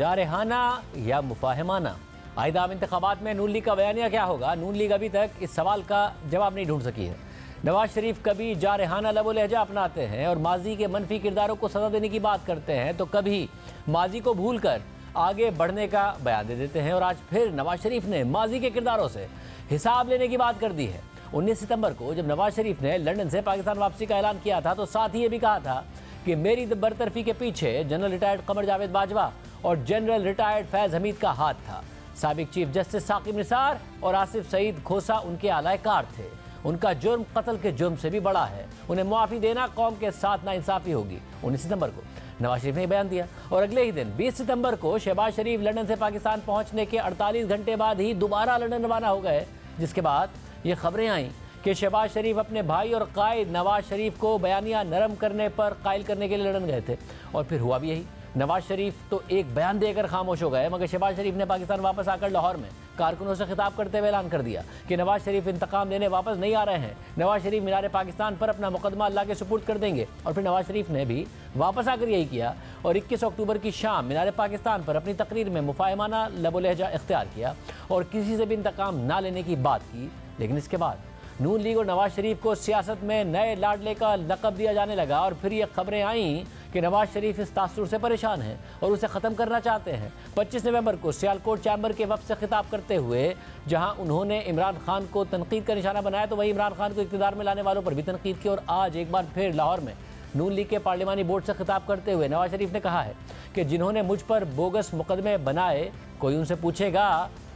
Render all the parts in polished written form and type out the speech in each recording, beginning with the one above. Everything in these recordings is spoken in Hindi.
जारहाना या मुफाहिमाना, आइंदा इंतखाबात में नून लीग का बयानिया क्या होगा? नून लीग अभी तक इस सवाल का जवाब नहीं ढूंढ सकी है। नवाज शरीफ कभी जारहाना लबो लहजा अपनाते हैं और माजी के मनफी किरदारों को सजा देने की बात करते हैं, तो कभी माजी को भूल कर आगे बढ़ने का बयान दे देते हैं। और आज फिर नवाज शरीफ ने माजी के किरदारों से हिसाब लेने की बात कर दी है। 19 सितंबर को जब नवाज शरीफ ने लंदन से पाकिस्तान वापसी का ऐलान किया था, तो साथ ही ये भी कहा था कि मेरी बरतरफी के पीछे जनरल रिटायर्ड कमर जावेद बाजवा और जनरल रिटायर्ड फैज़ हमीद का हाथ था। साबिक चीफ जस्टिस साकिब निसार और आसिफ सईद खोसा उनके आलाकार थे। उनका जुर्म कत्ल के जुर्म से भी बड़ा है। उन्हें मुआफ़ी देना कौम के साथ नाइंसाफ़ी होगी। 19 सितंबर को नवाज शरीफ ने बयान दिया और अगले ही दिन 20 सितंबर को शहबाज शरीफ लंदन से पाकिस्तान पहुंचने के 48 घंटे बाद ही दोबारा लंदन रवाना हो गए, जिसके बाद ये खबरें आईं कि शहबाज शरीफ अपने भाई और कायद नवाज शरीफ को बयानिया नरम करने पर कायल करने के लिए लंदन गए थे। और फिर हुआ भी यही। नवाज शरीफ तो एक बयान देकर खामोश हो गए, मगर शहबाज शरीफ ने पाकिस्तान वापस आकर लाहौर में कारकुनों से खिताब करते हुए ऐलान कर दिया कि नवाज शरीफ इंतकाम लेने वापस नहीं आ रहे हैं। नवाज शरीफ मीनार पाकिस्तान पर अपना मुकदमा अल्लाह के सुपुर्द कर देंगे। और फिर नवाज शरीफ ने भी वापस आकर यही किया और 21 अक्टूबर की शाम मीनार पाकिस्तान पर अपनी तकरीर में मुफाहिमाना लबो लहजा इख्तियार किया और किसी से भी इंतकाम ना लेने की बात की। लेकिन इसके बाद नून लीग और नवाज शरीफ को सियासत में नए लाडले का लक़ब दिया जाने लगा और फिर ये खबरें आईं कि नवाज शरीफ इस तासुर से परेशान हैं और उसे ख़त्म करना चाहते हैं। 25 नवंबर को सियालकोट चैम्बर के वफ़द से खिताब करते हुए जहां उन्होंने इमरान खान को तनकीद का निशाना बनाया, तो वहीं इमरान खान को इक़्तिदार में लाने वालों पर भी तनकीद की। और आज एक बार फिर लाहौर में नून लीग के पार्लिमानी बोर्ड से खिताब करते हुए नवाज शरीफ ने कहा है कि जिन्होंने मुझ पर बोगस मुकदमे बनाए, कोई उनसे पूछेगा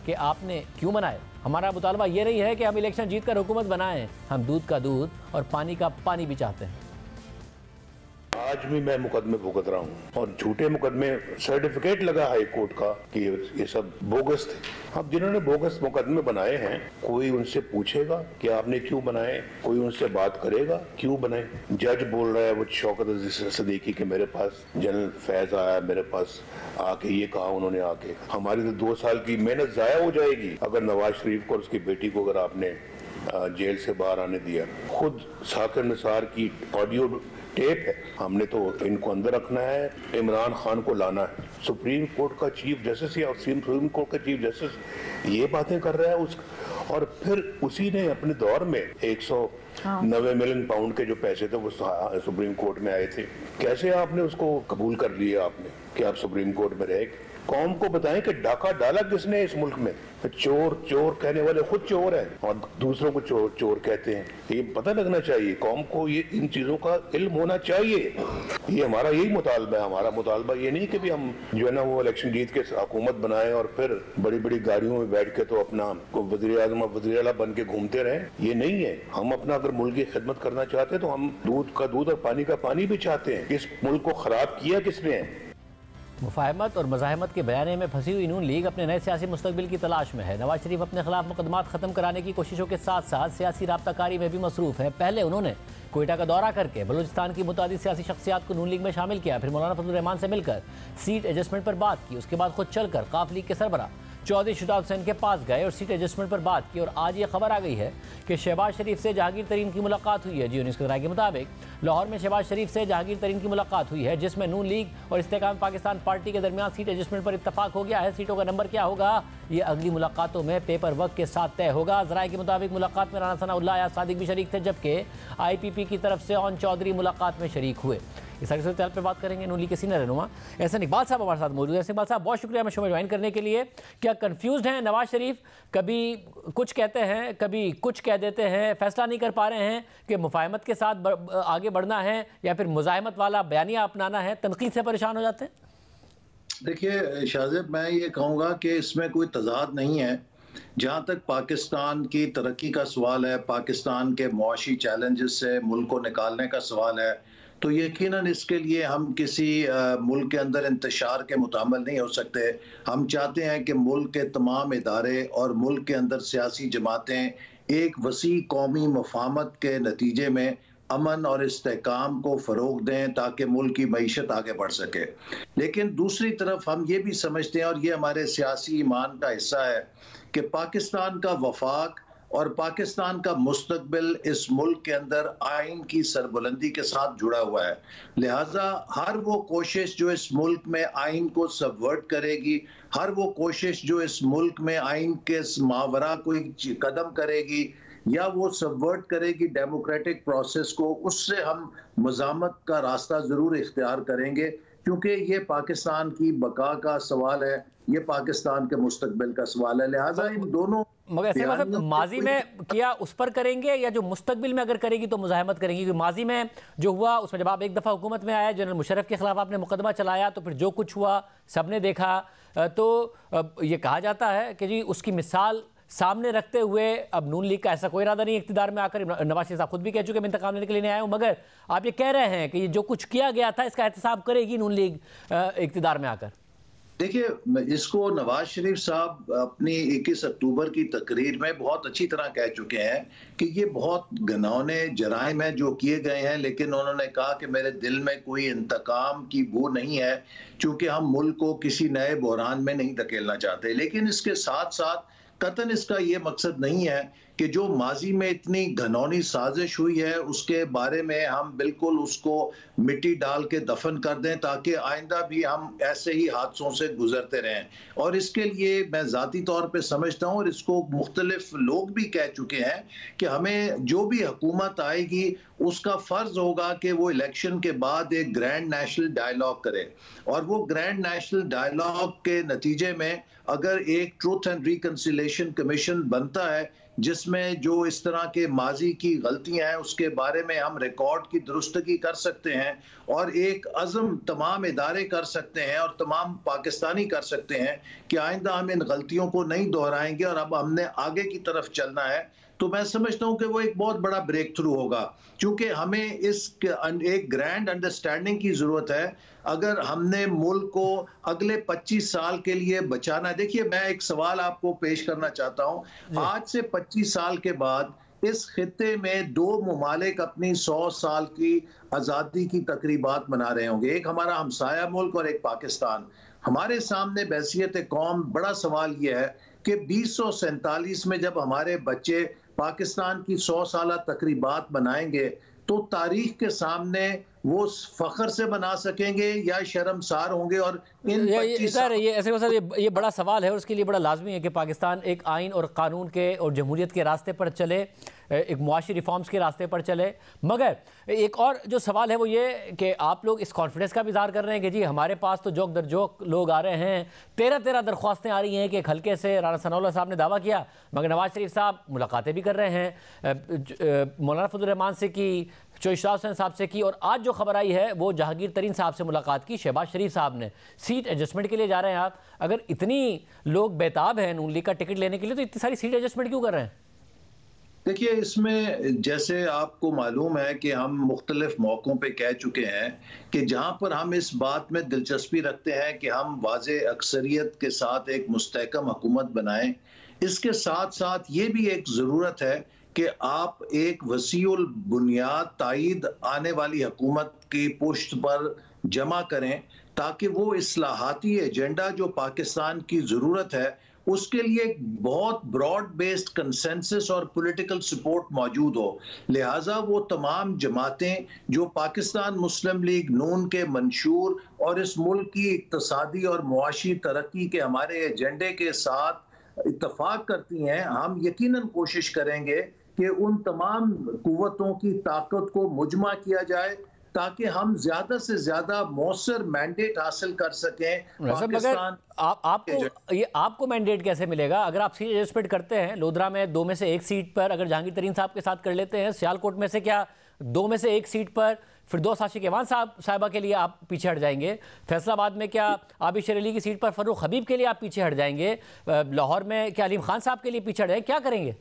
कि आपने क्यों बनाए। हमारा मुतालबा ये नहीं है कि हम इलेक्शन जीत कर हुकूमत बनाएं, हम दूध का दूध और पानी का पानी भी चाहते हैं। आज भी मैं मुकदमे भुगत रहा हूँ और झूठे मुकदमे, सर्टिफिकेट लगा हाई कोर्ट का कि ये सब बोगस थे। अब जिन्होंने बोगस मुकदमे बनाए हैं, कोई उनसे पूछेगा कि आपने क्यों बनाए? कोई उनसे बात करेगा क्यों बनाए? जज बोल रहा है वो शौकत अजीज सदीकी के मेरे पास जनरल फैज आया, मेरे पास आके ये कहा उन्होंने आके हमारी तो 2 साल की मेहनत जाया हो जाएगी अगर नवाज शरीफ को और उसकी बेटी को अगर आपने जेल से बाहर आने दिया। खुद साकिब निसार की ऑडियो टेप है, हमने तो इनको अंदर रखना है, इमरान खान को लाना है। सुप्रीम कोर्ट का चीफ जस्टिस या सुप्रीम कोर्ट का चीफ जस्टिस ये बातें कर रहा है और फिर उसी ने अपने दौर में 190 मिलियन पाउंड के जो पैसे थे वो सुप्रीम कोर्ट में आए थे। कैसे आपने उसको कबूल कर लिया आपने कि आप सुप्रीम कोर्ट में रहे? कौम को बताएं कि डाका डाला किसने इस मुल्क में? चोर चोर कहने वाले खुद चोर हैं और दूसरों को चोर चोर कहते हैं। ये पता लगना चाहिए कौम को, ये इन चीजों का इल्म होना चाहिए। ये हमारा यही मुतालबा है। हमारा मुतालबा ये नहीं कि भी हम जो है ना वो इलेक्शन जीत के हुकूमत बनाए और फिर बड़ी बड़ी गाड़ियों में बैठ के तो अपना वज़ीर आज़म वज़ीर आला बन के घूमते रहे। ये नहीं है। हम अपना अगर मुल्क की खिदमत करना चाहते हैं तो हम दूध का दूध और पानी का पानी भी चाहते हैं। इस मुल्क को खराब किया किसने है? मुफाहमत और मज़ाहमत के बयाने में फंसी हुई नून लीग अपने नए सियासी मुस्तकबिल की तलाश में है। नवाज शरीफ अपने खिलाफ मुकदमात ख़त्म कराने की कोशिशों के साथ साथ सियासी राब्ताकारी में भी मसरूफ़ है। पहले उन्होंने कोयटा का दौरा करके बलूचिस्तान की मुतादिद सियासी शख्सियात को नून लीग में शामिल किया, फिर मौलाना फजलुर रहमान से मिलकर सीट एडजस्टमेंट पर बात की। उसके बाद खुद चलकर काफ लीग के सरबरा चौधरी शुजात हुसैन के पास गए और सीट एडजस्टमेंट पर बात की। और आज ये खबर आ गई है कि शहबाज शरीफ से जहांगीर तरीन की मुलाकात हुई है। जी न्यूज़ के राय के मुताबिक लाहौर में शहबाज शरीफ से जहांगीर तरीन की मुलाकात हुई है, जिसमें नून लीग और इस्तेकाम पाकिस्तान पार्टी के दरमियान सीट एडजस्टमेंट पर इत्तफाक हो गया है। सीटों का नंबर क्या होगा ये अगली मुलाकातों में पेपर वर्क के साथ तय होगा। जराये के मुताबिक मुलाकात में राना सनाउल्लाह या सादिक भी शरीक थे, जबकि IPP की तरफ से ऑन चौधरी मुलाकात में शरीक हुए। इस सारी सूरत पे बात करेंगे नून लीग के सीनियर रहनुमा एहसन इकबाल साहब हमारे साथ मौजूद है। एहसन इकबाल साहब, बहुत शुक्रिया हमें शो में ज्वाइन करने के लिए। क्या कंफ्यूज्ड हैं नवाज शरीफ? कभी कुछ कहते हैं, कभी कुछ कह देते हैं, फैसला नहीं कर पा रहे हैं कि मुफाहमत के साथ आगे बढ़ना है या फिर मुजाहिमत वाला बयानिया अपनाना है? तनकीद से परेशान हो जाते हैं? देखिए शाहजेब, मैं ये कहूँगा कि इसमें कोई तजाद नहीं है। जहाँ तक पाकिस्तान की तरक्की का सवाल है, पाकिस्तान के मुआशी चैलेंजेस से मुल्क को निकालने का सवाल है, तो यकीनन इसके लिए हम किसी मुल्क के अंदर इंतशार के मुतामल नहीं हो सकते। हम चाहते हैं कि मुल्क के तमाम इदारे और मुल्क के अंदर सियासी जमातें एक वसी कौमी मफाहमत के नतीजे में अमन और इस्तेहकाम को फ़रोग दें ताकि मुल्क की मईशत आगे बढ़ सके। लेकिन दूसरी तरफ हम ये भी समझते हैं, और ये हमारे सियासी ईमान का हिस्सा है, कि पाकिस्तान का वफाक और पाकिस्तान का मुस्तकबिल इस मुल्क के अंदर आइन की सरबुलंदी के साथ जुड़ा हुआ है। लिहाजा हर वो कोशिश जो इस मुल्क में आइन को सबवर्ट करेगी, हर वो कोशिश जो इस मुल्क में आइन के मावरा कोई कदम करेगी या वो सबवर्ट करेगी डेमोक्रेटिक प्रोसेस को, उससे हम मज़ामत का रास्ता ज़रूर इख्तियार करेंगे, क्योंकि ये पाकिस्तान की बका का सवाल है, ये पाकिस्तान के मुस्तकबिल का सवाल है। लिहाजा इन दोनों मगर ऐसे मतलब माजी में किया उस पर करेंगे या जो मुस्तकबिल में अगर करेगी तो मुजाहमत करेंगी? क्योंकि माजी में जो हुआ उसमें जब आप एक दफ़ा हुकूमत में आया, जनरल मुशर्रफ के खिलाफ आपने मुकदमा चलाया, तो फिर जो कुछ हुआ सबने देखा, तो ये कहा जाता है कि जी उसकी मिसाल सामने रखते हुए अब नून लीग का ऐसा कोई इरादा नहीं इख्तिदार में आकर, नवाज शरीफ साहब खुद भी कह चुके मैं इंतकाम लेने के लिए नहीं आया हूँ, मगर आप ये कह रहे हैं कि ये जो कुछ किया गया था इसका एहतसाब करेगी नून लीग इख्तिदार में आकर। देखिए, इसको नवाज शरीफ साहब अपनी 21 अक्टूबर की तकरीर में बहुत अच्छी तरह कह चुके हैं कि ये बहुत घिनौने जराइम हैं जो किए गए हैं, लेकिन उन्होंने कहा कि मेरे दिल में कोई इंतकाम की बू नहीं है, क्योंकि हम मुल्क को किसी नए बहरान में नहीं धकेलना चाहते। लेकिन इसके साथ साथ कतन इसका ये मकसद नहीं है कि जो माजी में इतनी घनौनी साजिश हुई है उसके बारे में हम बिल्कुल उसको मिट्टी डाल के दफन कर दें, ताकि आइंदा भी हम ऐसे ही हादसों से गुजरते रहें। और इसके लिए मैं ज़ाती तौर पे समझता हूँ, और इसको मुख्तलिफ लोग भी कह चुके हैं, कि हमें जो भी हुकूमत आएगी उसका फ़र्ज होगा कि वो इलेक्शन के बाद एक ग्रैंड नेशनल डायलॉग करे, और वो ग्रैंड नेशनल डायलॉग के नतीजे में अगर एक ट्रूथ एंड रिकन्सिलेशन कमीशन बनता है, जिसमें जो इस तरह के माजी की गलतियां हैं उसके बारे में हम रिकॉर्ड की दुरुस्तगी कर सकते हैं, और एक अज़म तमाम इदारे कर सकते हैं और तमाम पाकिस्तानी कर सकते हैं कि आइंदा हम इन गलतियों को नहीं दोहराएंगे और अब हमने आगे की तरफ चलना है, तो मैं समझता हूं कि वो एक बहुत बड़ा ब्रेक थ्रू होगा। क्योंकि हमें एक ग्रैंड अंडरस्टैंडिंग की जरूरत है अगर हमने मुल्क को अगले 25 साल के लिए बचाना है। देखिए, मैं एक सवाल आपको पेश करना चाहता हूं। आज से 25 साल के बाद इस खित्ते में दो ममालिक अपनी 100 साल की आज़ादी की तकरीबात मना रहे होंगे, एक हमारा हमसाया मुल्क और एक पाकिस्तान। हमारे सामने बहसियत कौम बड़ा सवाल यह है कि 2047 में जब हमारे बच्चे पाकिस्तान की 100 साल तकरीबात बनाएंगे, तो तारीख के सामने वो फख्र से बना सकेंगे या शर्मसार होंगे? और इन ये बड़ा सवाल है, और उसके लिए बड़ा लाजमी है कि पाकिस्तान एक आइन और कानून के और जमहूरियत के रास्ते पर चले, एक मुआशी रिफॉर्म्स के रास्ते पर चले। मगर एक और जो सवाल है वो ये कि आप लोग इस कॉन्फिडेंस का भी इज़हार कर रहे हैं कि जी हमारे पास तो जोक दर जोक लोग आ रहे हैं, 13 दरख्वास्तें आ रही हैं कि एक हल्के से राना सनाउल्लाह साहब ने दावा किया, मगर नवाज शरीफ साहब मुलाकातें भी कर रहे हैं, मौलाना फजल रहमान से की, इशराक हुसैन साहब से की, और आज जो खबर आई है वो जहांगीर तरीन साहब से मुलाकात की शहबाज शरीफ साहब ने। सीट एडजस्टमेंट के लिए जा रहे हैं आप। अगर इतनी लोग बेताब हैं नून लीग का टिकट लेने के लिए, तो इतनी सारी सीट एडजस्टमेंट क्यों कर रहे हैं? देखिए, इसमें जैसे आपको मालूम है कि हम मुख्तलिफ मौक़ों पे कह चुके हैं कि जहाँ पर हम इस बात में दिलचस्पी रखते हैं कि हम वाज़े अक्सरियत के साथ एक मुस्तहकम हुकूमत बनाएं, इसके साथ साथ ये भी एक ज़रूरत है कि आप एक वसीउल बुनियाद तायीद आने वाली हुकूमत की पुश्त पर जमा करें, ताकि वो इस्लाहाती एजेंडा जो पाकिस्तान की ज़रूरत है उसके लिए एक बहुत ब्रॉड बेस्ड कंसेंसस और पॉलिटिकल सपोर्ट मौजूद हो। लिहाजा वो तमाम जमातें जो पाकिस्तान मुस्लिम लीग नून के मंशूर और इस मुल्क की इक्तसादी और मुआशी तरक्की के हमारे एजेंडे के साथ इत्तफाक करती हैं, हम यकीनन कोशिश करेंगे कि उन तमाम कुव्वतों की ताकत को मुजमा किया जाए, ताकि हम ज्यादा से ज्यादा मौसर मैंडेट हासिल कर सकें। मगर आपको मैंडेट कैसे मिलेगा अगर आप सीट एडजस्टमेंट करते हैं? लोधरा में 2 में से 1 सीट पर अगर जहांगीर तरीन साहब के साथ कर लेते हैं, सियालकोट में से क्या 2 में से 1 सीट पर फिरदौस आशिक एवान साहिबा के लिए आप पीछे हट जाएंगे? फैसलाबाद में क्या आबिद शेर अली की सीट पर फर्रुख हबीब के लिए आप पीछे हट जाएंगे? लाहौर में क्या अलीम खान साहब के लिए पीछे हट जाएंगे? क्या करेंगे?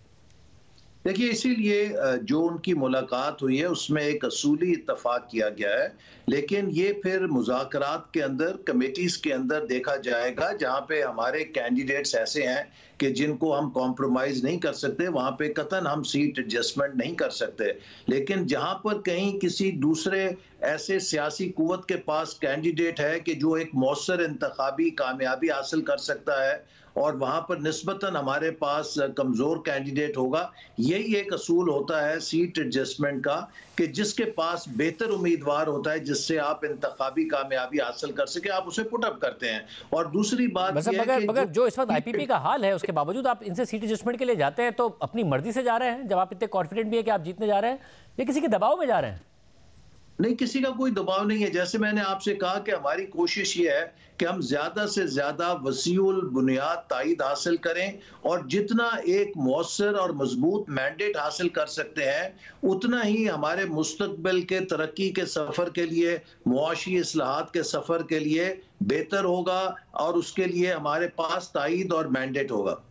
देखिए, इसीलिए जो उनकी मुलाकात हुई है उसमें एक असूली इत्तफाक किया गया है, लेकिन ये फिर मुज़ाकरात के अंदर कमेटीज़ के अंदर देखा जाएगा, जहाँ पे हमारे कैंडिडेट्स ऐसे हैं कि जिनको हम कॉम्प्रोमाइज़ नहीं कर सकते, वहाँ पे कतन हम सीट एडजस्टमेंट नहीं कर सकते। लेकिन जहाँ पर कहीं किसी दूसरे ऐसे सियासी कुव्वत के पास कैंडिडेट है कि जो एक मौसर इंतखाबी कामयाबी हासिल कर सकता है और वहां पर निस्बतन हमारे पास कमजोर कैंडिडेट होगा। यही एक असूल होता है सीट एडजस्टमेंट का कि जिसके पास बेहतर उम्मीदवार होता है जिससे आप इंतखाबी कामयाबी हासिल कर सके, आप उसे पुटअप करते हैं। और दूसरी बात मगर जो इस वक्त आईपीपी का हाल है उसके बावजूद आप इनसे सीट एडजस्टमेंट के लिए जाते हैं तो अपनी मर्जी से जा रहे हैं, जब आप इतने कॉन्फिडेंट भी है कि आप जीतने जा रहे हैं, या किसी के दबाव में जा रहे हैं? नहीं, किसी का कोई दबाव नहीं है। जैसे मैंने आपसे कहा कि हमारी कोशिश ये है कि हम ज्यादा से ज्यादा वसीउल बुनियाद ताईद हासिल करें और जितना एक मौसर और मजबूत मैंडेट हासिल कर सकते हैं उतना ही हमारे मुस्तकबिल के तरक्की के सफर के लिए, मुआशी इस्लाहात के सफर के लिए बेहतर होगा और उसके लिए हमारे पास ताईद और मैंडेट होगा।